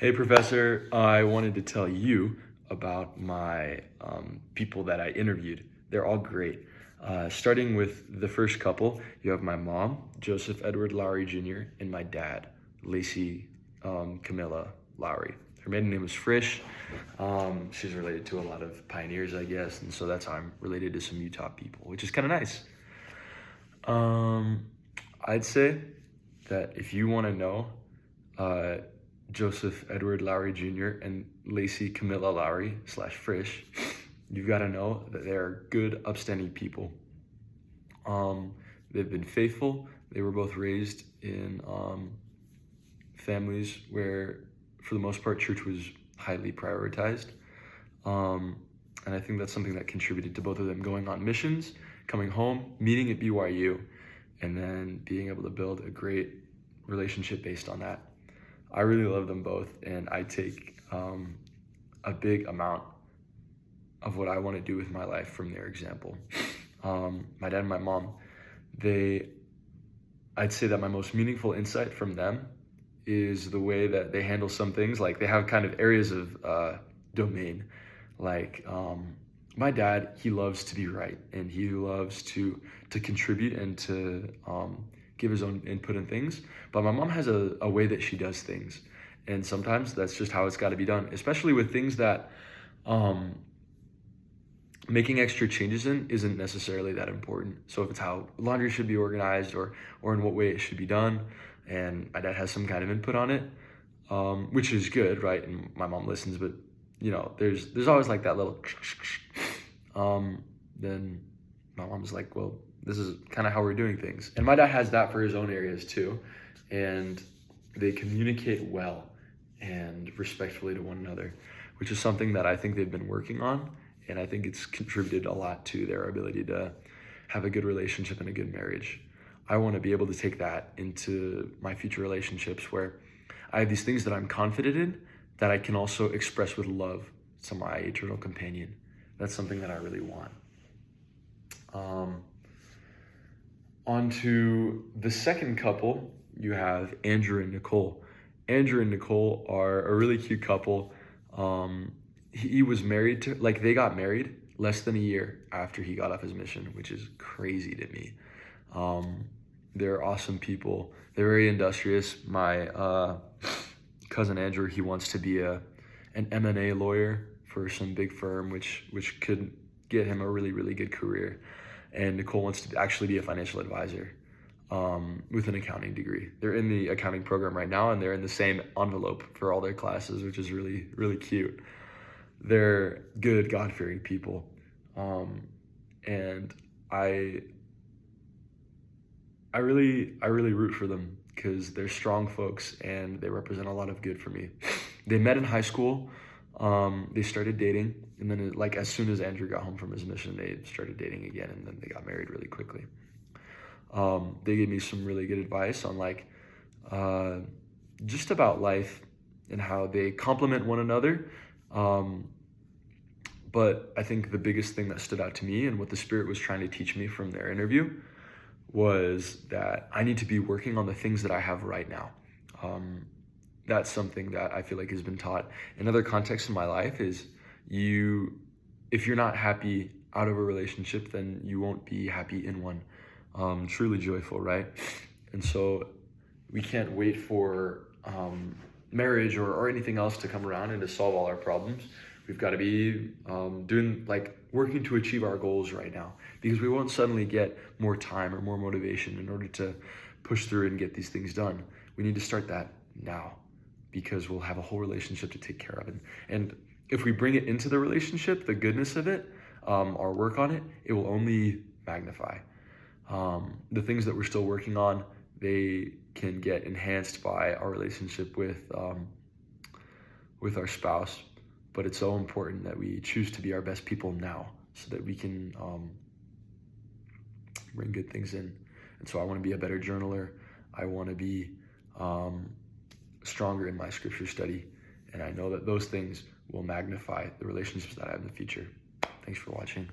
Hey, Professor, I wanted to tell you about my people that I interviewed. They're all great. Starting with the first couple, you have my mom, Joseph Edward Lowry Jr., and my dad, Lacey Camilla Lowry. Her maiden name is Frisch. She's related to a lot of pioneers, I guess, and so that's how I'm related to some Utah people, which is kind of nice. Um, I'd say that if you want to know, uh, Joseph Edward Lowry Jr. and Lacey Camilla Lowry slash Frisch, you've got to know that they're good, upstanding people. They've been faithful. They were both raised in families where, for the most part, church was highly prioritized. Um, and I think that's something that contributed to both of them going on missions, coming home, meeting at BYU, and then being able to build a great relationship based on that. I really love them both, and I take a big amount of what I want to do with my life from their example. My dad and my mom, I'd say that my most meaningful insight from them is the way that they handle some things. Like they have kind of areas of domain. Like my dad, he loves to be right, and he loves to contribute and to give his own input in things. But my mom has a way that she does things. And sometimes that's just how it's got to be done, especially with things that making extra changes in isn't necessarily that important. So if it's how laundry should be organized or in what way it should be done, and my dad has some kind of input on it, which is good, right? And my mom listens, but there's always like that little then my mom's like, well, this is kind of how we're doing things. And my dad has that for his own areas too. And they communicate well and respectfully to one another, which is something that I think they've been working on. And I think it's contributed a lot to their ability to have a good relationship and a good marriage. I want to be able to take that into my future relationships where I have these things that I'm confident in that I can also express with love to my eternal companion. That's something that I really want. On to the second couple, you have Andrew and Nicole. Andrew and Nicole are a really cute couple. He was married to, like, they got married less than a year after he got off his mission, which is crazy to me. They're awesome people. They're very industrious. My cousin Andrew, he wants to be an M&A lawyer for some big firm, which could get him a really, really good career. And Nicole wants to actually be a financial advisor with an accounting degree. They're in the accounting program right now, and they're in the same envelope for all their classes, which is really, really cute. They're good, God-fearing people. And I really root for them because they're strong folks and they represent a lot of good for me. They met in high school. They started dating, and then as soon as Andrew got home from his mission, they started dating again, and then they got married really quickly. They gave me some really good advice on just about life and how they complement one another. But I think the biggest thing that stood out to me and what the Spirit was trying to teach me from their interview was that I need to be working on the things that I have right now. That's something that I feel like has been taught in other contexts in my life is if you're not happy out of a relationship, then you won't be happy in one. Truly joyful, right? And so we can't wait for marriage or anything else to come around and to solve all our problems. We've got to be working to achieve our goals right now, because we won't suddenly get more time or more motivation in order to push through and get these things done. We need to start that now, because we'll have a whole relationship to take care of. And if we bring it into the relationship, the goodness of it, our work on it, it will only magnify. The things that we're still working on, they can get enhanced by our relationship with our spouse. But it's so important that we choose to be our best people now so that we can bring good things in. And so I want to be a better journaler. I want to be stronger in my scripture study. And I know that those things will magnify the relationships that I have in the future. Thanks for watching.